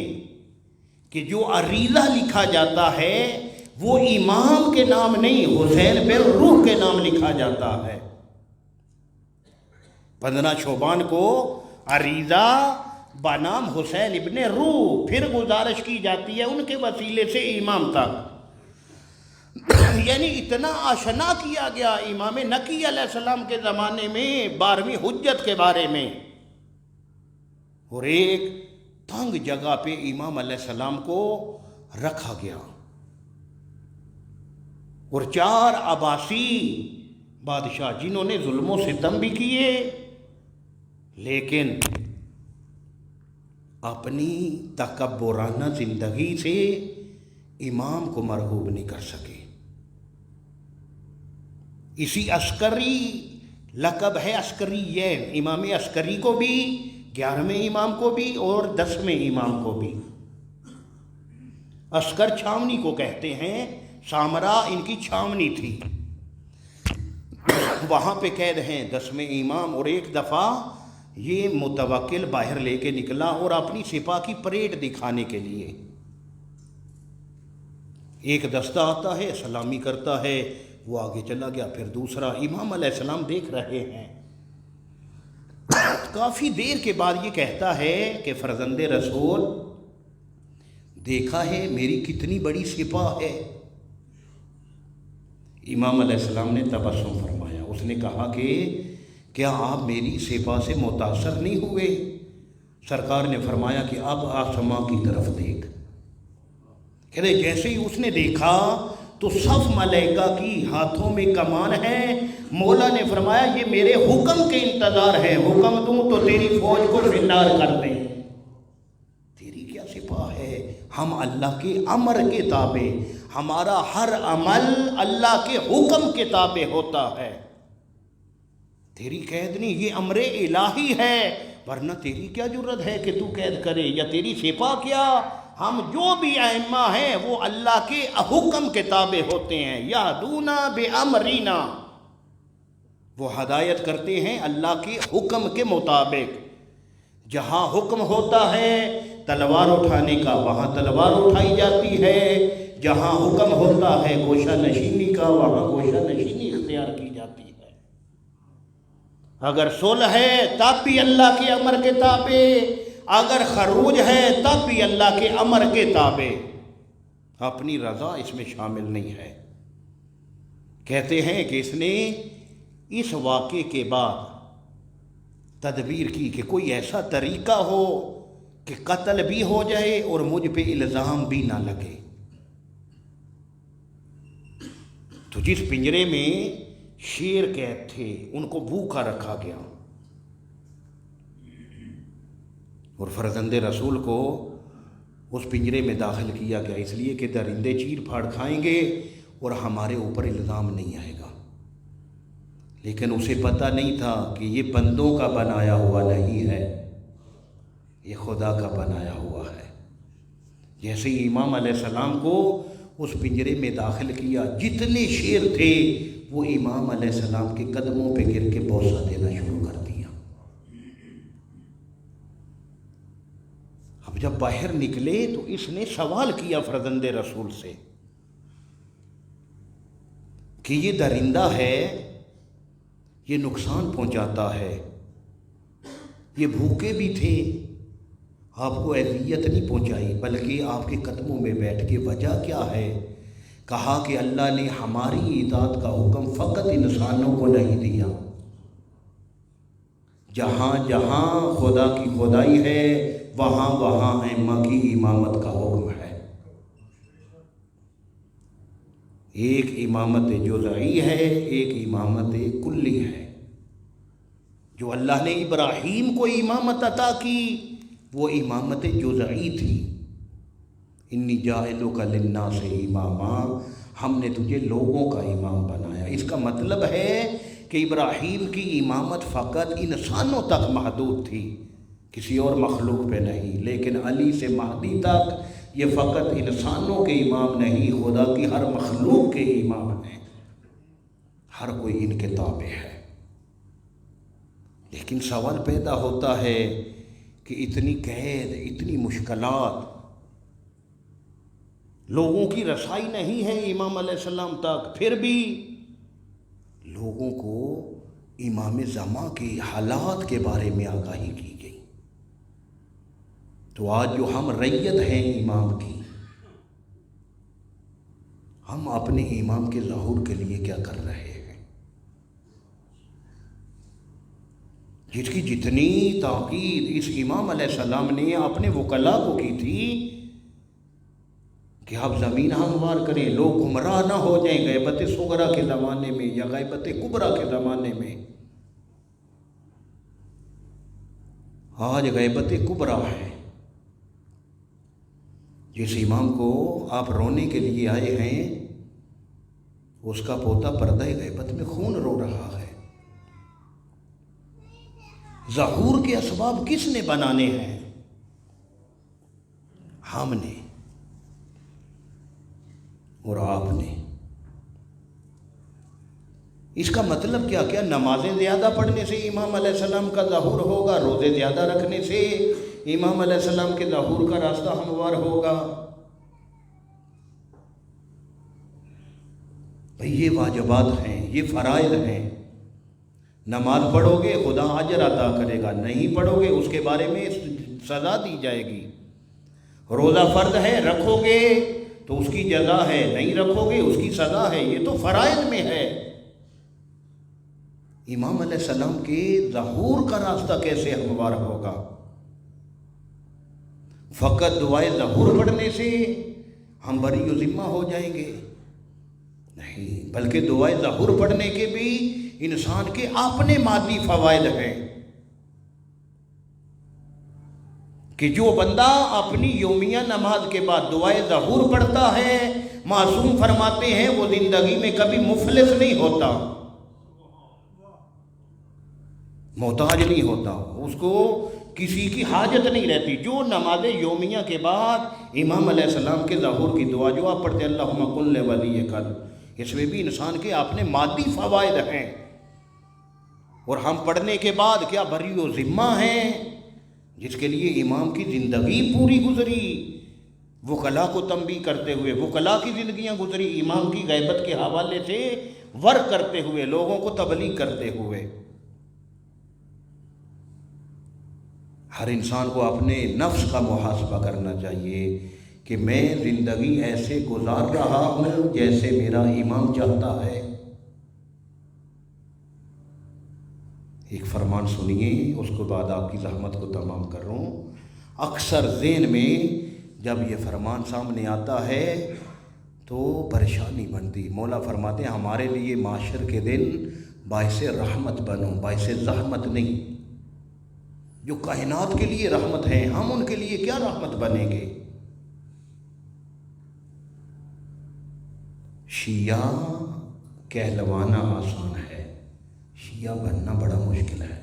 کہ جو عریضہ لکھا جاتا ہے وہ امام کے نام نہیں، حسین بن روح کے نام لکھا جاتا ہے۔ 15 شعبان کو عریضہ بنام حسین ابن روح، پھر گزارش کی جاتی ہے ان کے وسیلے سے امام تک، یعنی اتنا آشنا کیا گیا امام نقی علیہ السلام کے زمانے میں 12ویں حجت کے بارے میں۔ اور ایک تنگ جگہ پہ امام علیہ السلام کو رکھا گیا، اور 4 عباسی بادشاہ جنہوں نے ظلم و ستم بھی کیے لیکن اپنی تکبرانہ زندگی سے امام کو مرغوب نہیں کر سکے۔ اسی عسکری لقب ہے عسکریین، امام عسکری کو بھی، 11ویں امام کو بھی اور 10ویں امام کو بھی۔ عسکر چھاونی کو کہتے ہیں، سامرا ان کی چھاونی تھی، وہاں پہ قید ہیں 10ویں امام۔ اور ایک دفعہ یہ متوکل باہر لے کے نکلا اور اپنی سپاہ کی پریڈ دکھانے کے لیے، ایک دستہ آتا ہے سلامی کرتا ہے، وہ آگے چلا گیا، پھر دوسرا، امام علیہ السلام دیکھ رہے ہیں۔ کافی دیر کے بعد یہ کہتا ہے کہ فرزند رسول دیکھا ہے میری کتنی بڑی سپاہ ہے؟ امام علیہ السلام نے تبسم فرمایا، اس نے کہا کہ کیا آپ میری سپاہ سے متاثر نہیں ہوئے؟ سرکار نے فرمایا کہ اب آسماں کی طرف دیکھ۔ کہتے جیسے ہی اس نے دیکھا تو صف ملائکہ کی ہاتھوں میں کمان ہے، مولا نے فرمایا یہ میرے حکم کے انتظار ہے، حکم دوں تو تیری فوج کو فنار کر دیں۔ تیری کیا سپاہ ہے؟ ہم اللہ کے امر کے تابع، ہمارا ہر عمل اللہ کے حکم کے تابع ہوتا ہے۔ تیری قید نہیں، یہ امر الہی ہے، ورنہ تیری کیا جرت ہے کہ تو قید کرے، یا تیری سپاہ کیا؟ ہم جو بھی ائمہ ہیں وہ اللہ کے حکم کے تابع ہوتے ہیں، یہدون بامرنا، وہ ہدایت کرتے ہیں اللہ کے حکم کے مطابق۔ جہاں حکم ہوتا ہے تلوار اٹھانے کا وہاں تلوار اٹھائی جاتی ہے، جہاں حکم ہوتا ہے گوشہ نشینی کا وہاں گوشہ نشینی اختیار کی جاتی ہے۔ اگر صلح ہے تب بھی اللہ کے امر کے تابع، اگر خروج ہے تب بھی اللہ کے امر کے تابع، اپنی رضا اس میں شامل نہیں ہے۔ کہتے ہیں کہ اس نے اس واقعے کے بعد تدبیر کی کہ کوئی ایسا طریقہ ہو کہ قتل بھی ہو جائے اور مجھ پہ الزام بھی نہ لگے۔ تو جس پنجرے میں شیر قید تھے ان کو بھوکا رکھا گیا، اور فرزند رسول کو اس پنجرے میں داخل کیا گیا اس لیے کہ درندے چیر پھاڑ کھائیں گے اور ہمارے اوپر الزام نہیں آئے گا۔ لیکن اسے پتہ نہیں تھا کہ یہ بندوں کا بنایا ہوا نہیں ہے، یہ خدا کا بنایا ہوا ہے۔ جیسے ہی امام علیہ السلام کو اس پنجرے میں داخل کیا، جتنے شیر تھے وہ امام علیہ السلام کے قدموں پہ گر کے بوسہ دینا شروع کر دیا۔ اب جب باہر نکلے تو اس نے سوال کیا فرزند رسول سے کہ یہ درندہ ہے، یہ نقصان پہنچاتا ہے، یہ بھوکے بھی تھے، آپ کو اذیت نہیں پہنچائی بلکہ آپ کے قدموں میں بیٹھ کے وجہ کیا ہے؟ کہا کہ اللہ نے ہماری اطاعت کا حکم فقط انسانوں کو نہیں دیا، جہاں جہاں خدا کی خدائی ہے وہاں وہاں ائمہ کی امامت کا حکم ہے۔ ایک امامت جزئی ہے، ایک امامت کلی ہے۔ جو اللہ نے ابراہیم کو امامت عطا کی وہ امامت جزئی تھی، انی جاعلک للناس اماما، ہم نے تجھے لوگوں کا امام بنایا۔ اس کا مطلب ہے کہ ابراہیم کی امامت فقط انسانوں تک محدود تھی، کسی اور مخلوق پہ نہیں، لیکن علی سے مہدی تک یہ فقط انسانوں کے امام نہیں، خدا کی ہر مخلوق کے امام ہیں، ہر کوئی ان کے تابع ہے۔ لیکن سوال پیدا ہوتا ہے کہ اتنی قید، اتنی مشکلات، لوگوں کی رسائی نہیں ہے امام علیہ السلام تک، پھر بھی لوگوں کو امام زمان کے حالات کے بارے میں آگاہی کی گئی۔ تو آج جو ہم ریت ہیں امام کی، ہم اپنے امام کے ظہور کے لیے کیا کر رہے ہیں؟ جس کی جتنی تاکید اس امام علیہ السلام نے اپنے وکلاء کو کی تھی کہ آپ زمین ہموار کریں، لوگ گمراہ نہ ہو جائیں غیبت صغرا کے زمانے میں یا غیبت کبریٰ کے زمانے میں۔ آج غیبت کبریٰ ہے، جس امام کو آپ رونے کے لیے آئے ہیں اس کا پوتا پردہ غیبت میں خون رو رہا ہے۔ ظہور کے اسباب کس نے بنانے ہیں؟ ہم نے اور آپ نے۔ اس کا مطلب کیا نمازیں زیادہ پڑھنے سے امام علیہ السلام کا ظہور ہوگا؟ روزے زیادہ رکھنے سے امام علیہ السلام کے ظہور کا راستہ ہموار ہوگا؟ بھئی یہ واجبات ہیں، یہ فرائض ہیں۔ نماز پڑھو گے خدا اجر عطا کرے گا، نہیں پڑھو گے اس کے بارے میں سزا دی جائے گی۔ روزہ فرض ہے، رکھو گے تو اس کی جزا ہے، نہیں رکھو گے اس کی سزا ہے، یہ تو فرائض میں ہے۔ امام علیہ السلام کے ظہور کا راستہ کیسے ہموار ہوگا؟ فقط دعائے ظہور پڑھنے سے ہم بری و ذمہ ہو جائیں گے؟ نہیں، بلکہ دعائے ظہور پڑھنے کے بھی انسان کے اپنے مادی فوائد ہیں، کہ جو بندہ اپنی یومیہ نماز کے بعد دعائے ظہور پڑھتا ہے، معصوم فرماتے ہیں وہ زندگی میں کبھی مفلس نہیں ہوتا، محتاج نہیں ہوتا، اس کو کسی کی حاجت نہیں رہتی۔ جو نماز یومیہ کے بعد امام علیہ السلام کے ظہور کی دعا جو آپ پڑھتے اللہم کن لولیک، اس میں بھی انسان کے اپنے مادی فوائد ہیں، اور ہم پڑھنے کے بعد کیا بری و ذمہ ہیں، جس کے لیے امام کی زندگی پوری گزری، وکلاء کو تنبیہ کرتے ہوئے، وکلاء کی زندگیاں گزری امام کی غیبت کے حوالے سے ورک کرتے ہوئے، لوگوں کو تبلیغ کرتے ہوئے۔ ہر انسان کو اپنے نفس کا محاسبہ کرنا چاہیے کہ میں زندگی ایسے گزار رہا ہوں جیسے میرا امام چاہتا ہے۔ ایک فرمان سنیے، اس کے بعد آپ کی زحمت کو تمام کروں۔ اکثر ذہن میں جب یہ فرمان سامنے آتا ہے تو پریشانی بنتی. مولا فرماتے ہیں ہمارے لیے معاشر کے دن باعث رحمت بنو، باعث زحمت نہیں. جو کائنات کے لیے رحمت ہے ہم ان کے لیے کیا رحمت بنیں گے؟ شیعہ کہلوانا آسان ہے، شیعہ بننا بڑا مشکل ہے،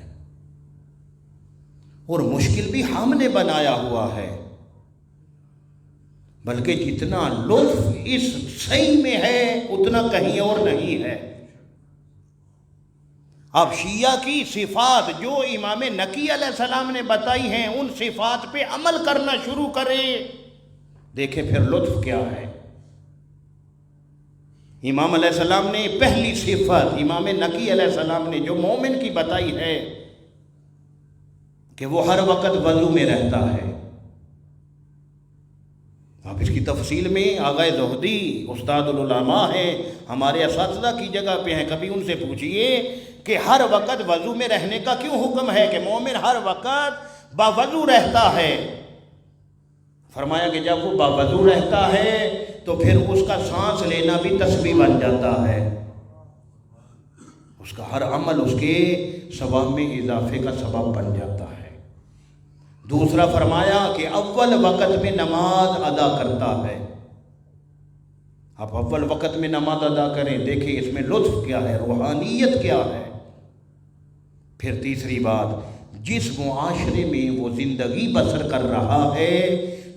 اور مشکل بھی ہم نے بنایا ہوا ہے. بلکہ جتنا لطف اس صحیح میں ہے اتنا کہیں اور نہیں ہے. اب شیعہ کی صفات جو امام نقی علیہ السلام نے بتائی ہیں ان صفات پہ عمل کرنا شروع کرے، دیکھیں پھر لطف کیا ہے. امام علیہ السلام نے پہلی صفت امام نقی علیہ السلام نے جو مومن کی بتائی ہے کہ وہ ہر وقت وضو میں رہتا ہے. اب اس کی تفصیل میں آغا زہدی استاد العلماء ہیں، ہمارے اساتذہ کی جگہ پہ ہیں، کبھی ان سے پوچھئے کہ ہر وقت وضو میں رہنے کا کیوں حکم ہے کہ مومن ہر وقت باوضو رہتا ہے؟ فرمایا کہ جب وہ باوضو رہتا ہے تو پھر اس کا سانس لینا بھی تسبیح بن جاتا ہے، اس کا ہر عمل اس کے ثواب میں اضافے کا سبب بن جاتا ہے. دوسرا فرمایا کہ اول وقت میں نماز ادا کرتا ہے. آپ اول وقت میں نماز ادا کریں، دیکھیں اس میں لطف کیا ہے، روحانیت کیا ہے. پھر تیسری بات، جس معاشرے میں وہ زندگی بسر کر رہا ہے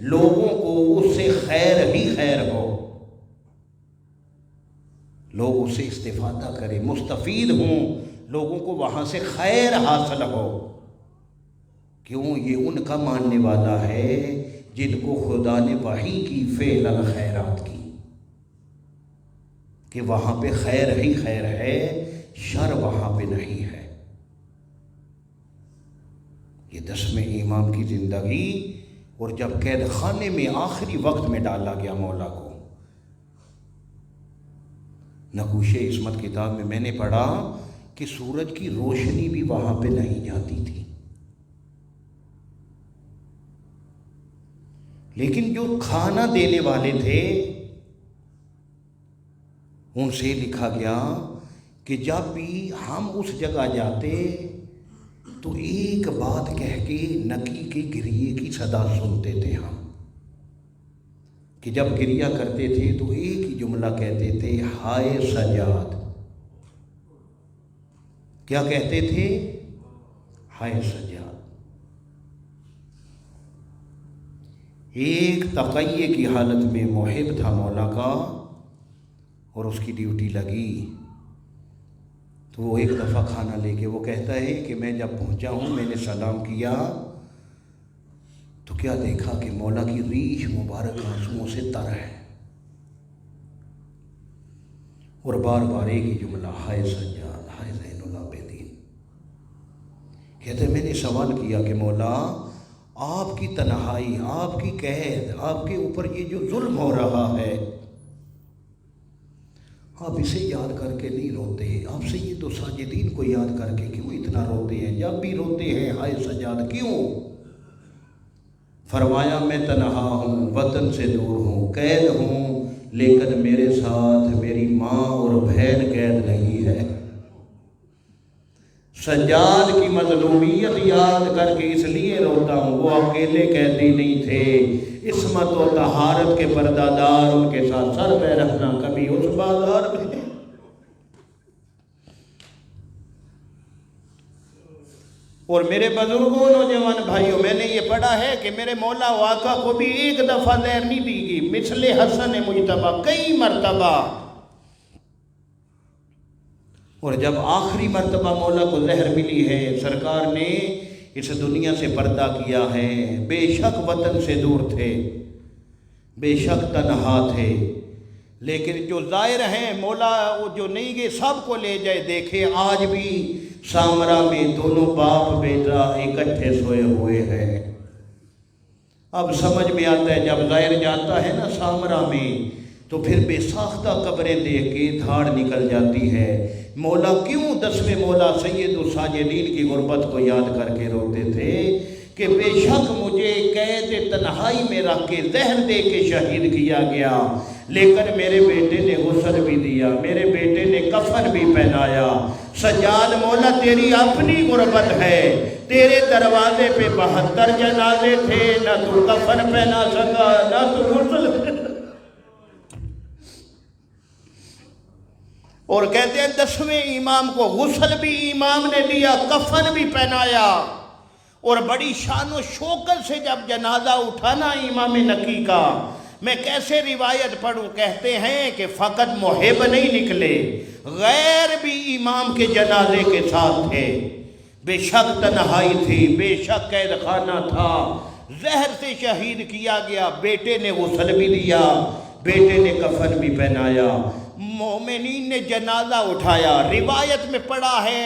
لوگوں کو اس سے خیر ہی خیر ہو، لوگ اس سے استفادہ کریں، مستفید ہوں، لوگوں کو وہاں سے خیر حاصل ہو. کیوں؟ یہ ان کا ماننے والا ہے جن کو خدا نے وحی کی فعل الخیرات کی کہ وہاں پہ خیر ہی خیر ہے، شر وہاں پہ نہیں ہے. یہ 10ویں امام کی زندگی، اور جب قید خانے میں آخری وقت میں ڈالا گیا مولا کو، نقوش عصمت کتاب میں میں نے پڑھا کہ سورج کی روشنی بھی وہاں پہ نہیں جاتی تھی، لیکن جو کھانا دینے والے تھے ان سے لکھا گیا کہ جب بھی ہم اس جگہ جاتے تو ایک بات کہہ کے نقی کے گریے کی صدا سنتے تھے ہم، کہ جب گریا کرتے تھے تو ایک ہی جملہ کہتے تھے، ہائے سجاد. کیا کہتے تھے؟ ہائے سجاد. ایک تقیے کی حالت میں محب تھا مولا کا، اور اس کی ڈیوٹی لگی تو وہ ایک دفعہ کھانا لے کے وہ کہتا ہے کہ میں جب پہنچا ہوں میں نے سلام کیا تو کیا دیکھا کہ مولا کی ریش مبارک آنسوؤں سے تر ہے، اور بار بار ایک ہی جملہ، ہائے سجاد، ہائے زین العابدین. کہتے ہیں میں نے سوال کیا کہ مولا آپ کی تنہائی، آپ کی قید، آپ کے اوپر یہ جو ظلم ہو رہا ہے، آپ اسے یاد کر کے نہیں روتے؟ آپ سید و ساجدین کو یاد کر کے کیوں اتنا روتے ہیں؟ جب بھی روتے ہیں ہائے سجاد کیوں؟ فرمایا میں تنہا ہوں، وطن سے دور ہوں، قید ہوں، لیکن میرے ساتھ میری ماں اور بہن قید نہیں ہے. سجاد کی مظلومیت یاد کر کے اس لیے روتا ہوں، وہ اکیلے قیدی نہیں تھے، عصمت و طہارت کے پردہ دار ان کے ساتھ سر پہ رکھنا کبھی اس بازار میں. اور میرے بزرگوں نوجوان بھائیوں، میں نے یہ پڑھا ہے کہ میرے مولا و آقا کو بھی ایک دفعہ زہر نہیں دی گئی، مثل حسن مجتبیٰ کئی مرتبہ. اور جب آخری مرتبہ مولا کو زہر ملی ہے، سرکار نے اس دنیا سے پردہ کیا ہے. بے شک وطن سے دور تھے، بے شک تنہا تھے، لیکن جو ظاہر ہیں مولا وہ جو نہیں گئے سب کو لے جائے. دیکھے آج بھی سامرا میں دونوں باپ بیٹا اکٹھے سوئے ہوئے ہیں. اب سمجھ میں آتا ہے جب ظاہر جاتا ہے نا سامرا میں تو پھر بے ساختہ قبریں دیکھ کے دھاڑ نکل جاتی ہے. مولا کیوں 10ویں مولا سید الساجدین کی غربت کو یاد کر کے روتے تھے کہ بے شک مجھے قید تنہائی میں رکھ کے زہر دے کے شہید کیا گیا، لیکن میرے بیٹے نے غسل بھی دیا، میرے بیٹے نے کفن بھی پہنایا۔ سجاد مولا تیری اپنی غربت ہے، تیرے دروازے پہ 72 جنازے تھے، نہ تو کفن پہنا سکا نہ تو غسل۔ اور کہتے ہیں 10ویں امام کو غسل بھی امام نے دیا، کفن بھی پہنایا، اور بڑی شان و شوکت سے جب جنازہ اٹھانا امام نقی کا، میں کیسے روایت پڑھوں، کہتے ہیں کہ فقط محب نہیں نکلے، غیر بھی امام کے جنازے کے ساتھ تھے۔ بے شک تنہائی تھی، بے شک قید خانہ تھا، زہر سے شہید کیا گیا، بیٹے نے غسل بھی دیا، بیٹے نے کفن بھی پہنایا، مومنین نے جنازہ اٹھایا۔ روایت میں پڑھا ہے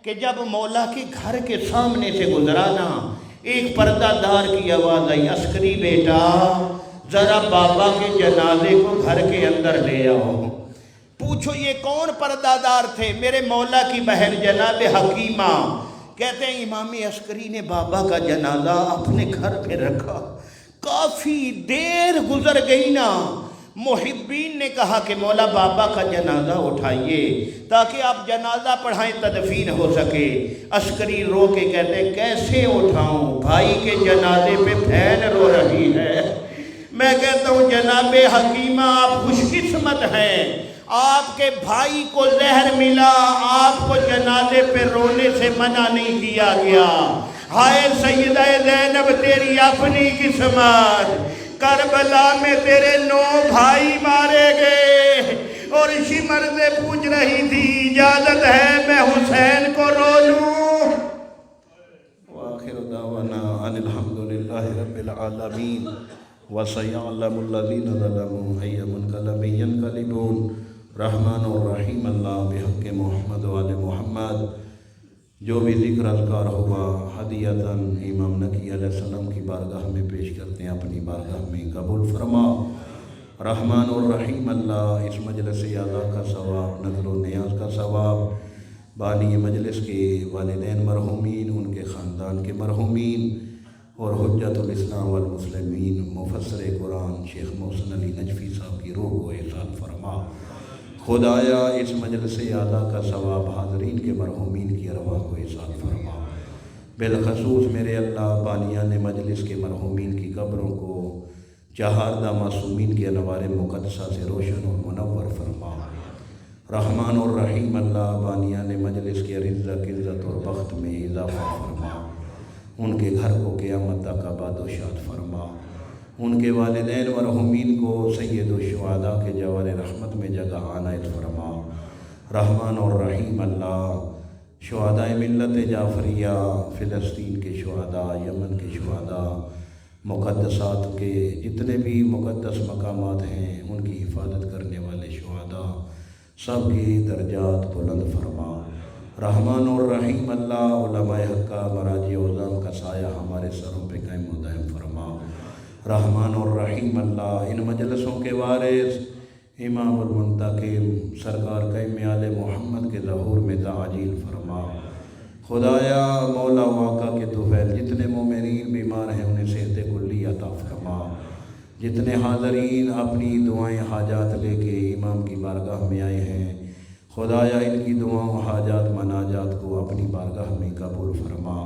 کہ جب مولا کے گھر کے سامنے سے گزرانا، ایک پردہ دار کی آواز آئی، عسکری بیٹا ذرا بابا کے جنازے کو گھر کے اندر لے آؤ۔ پوچھو یہ کون پردہ دار تھے؟ میرے مولا کی بہن جناب حکیمہ۔ کہتے ہیں امام عسکری نے بابا کا جنازہ اپنے گھر پہ رکھا، کافی دیر گزر گئی نا، محبین نے کہا کہ مولا بابا کا جنازہ اٹھائیے تاکہ آپ جنازہ پڑھائیں، تدفین ہو سکے۔ عسکری رو کے کہتے ہیں کیسے اٹھاؤں، بھائی کے جنازے پہ بہن رو رہی ہے۔ میں کہتا ہوں جناب حکیمہ آپ خوش قسمت ہیں، آپ کے بھائی کو زہر ملا، آپ کو جنازے پہ رونے سے منع نہیں کیا گیا۔ ہائے سیدہ زینب تیری اپنی قسمت، کربلا میں تیرے 9 بھائی مارے گئے، اور شمر سے پوچھ رہی تھی اجازت ہے میں حسین کو رو لوں۔ وآخر دعوانا ان الحمدللہ رب العالمین وسیعلم الذین ظلموا ای منقلب ینقلبون۔ رحمان الرحیم اللہ بحق محمد و آل محمد۔ جو بھی ذکر اذکار ہوا ہدیتاً امام نقی علیہ السلام کی بارگاہ میں پیش کرتے ہیں، اپنی بارگاہ میں قبول فرما۔ رحمان الرحیم اللہ اس مجلس اعلیٰ کا ثواب، نظر و نیاز کا ثواب، بانی مجلس کے والدین مرحومین، ان کے خاندان کے مرحومین، اور حجت الاسلام والمسلمین مفسر قرآن شیخ محسن علی نجفی صاحب کی روح کو احسان فرما۔ خدایا اس مجلس اعلیٰ کا ثواب حاضرین کے مرحومین کی ارواح کو احسان فرما۔ بالخصوص میرے اللہ بانیان مجلس کے مرحومین کی قبروں کو چہاردہ معصومین کے انوار مقدسہ سے روشن اور منور فرما۔ رحمان الرحیم اللہ بانیان مجلس کے رزق عزت اور بخت میں اضافہ فرما، ان کے گھر کو قیامت تک آباد و شاد فرما، ان کے والدین مرحومین کو سید الشہداء کے جوار رحمت میں جگہ عنایت فرما۔ رحمان الرحیم اللہ شہداء ملت جعفریہ، فلسطین کے شہداء، یمن کے شہداء، مقدسات کے جتنے بھی مقدس مقامات ہیں ان کی حفاظت کرنے والے شہداء سب کی درجات بلند فرما۔ رحمان الرحیم اللہ علماء حقہ مراجع اعظام کا سایہ ہمارے سروں پہ قائم و دائم فرما۔ رحمان الرحیم اللہ ان مجلسوں کے وارث امام المنتقم سرکار قائم آل محمد کے ظہور میں تعجیل فرما۔ خدایا مولا واقع کے طفیل جتنے مومنین بیمار ہیں انہیں صحت کلی عطا فرما۔ جتنے حاضرین اپنی دعائیں حاجات لے کے امام کی بارگاہ میں آئے ہیں، خدایا ان کی دعاؤں حاجات مناجات کو اپنی بارگاہ میں قبول فرما۔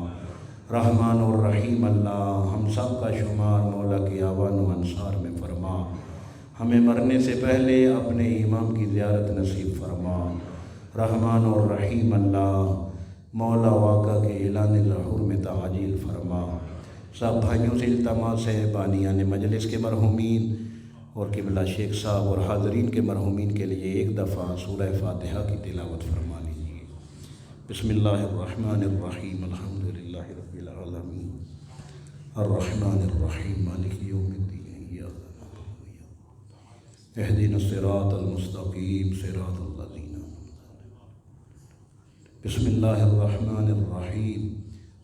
رحمان الرحیم اللہ ہم سب کا شمار مولا کے آوان و انصار میں فرما۔ ہمیں مرنے سے پہلے اپنے امام کی زیارت نصیب فرما۔ رحمان الرحیم اللہ مولا واقع کے اعلان ظہور میں تعجیل فرما۔ سب بھائیوں سے التماس ہے بانیان مجلس کے مرحومین اور قبلہ شیخ صاحب اور حاضرین کے مرحومین کے لیے ایک دفعہ سورہ فاتحہ کی تلاوت فرما لیجیے۔ بسم اللہ الرحمن الرحیم الحمدللہ رب العالمین الرحمن الرحیم مالک یوم الدین اہدنا الصراط المستقیم صراط الذین بسم اللہ الرحمن الرحیم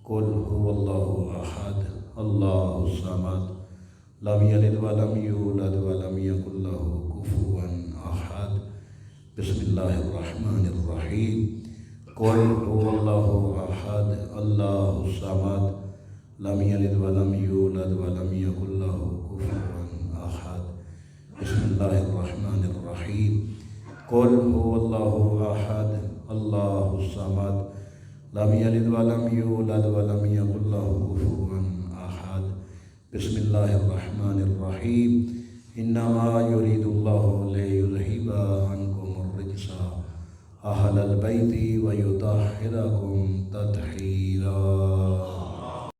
قل هو اللہ احد اللہ الصمد لم یلد ولم یولد ولم یکن له کفوا احد بسم اللہ الرحمن الرحیم قل هو اللہ احد اللہ الصمد لم يلد ولم يولد ولم يكن له كفوا أحد بسم الله الرحمن الرحيم قل هو الله أحد الله الصمد لم يلد ولم يولد ولم يكن له كفوا أحد بسم الله الرحمن الرحيم إنما يريد الله ليذهب عنكم الرجس أهل البيت ويطهركم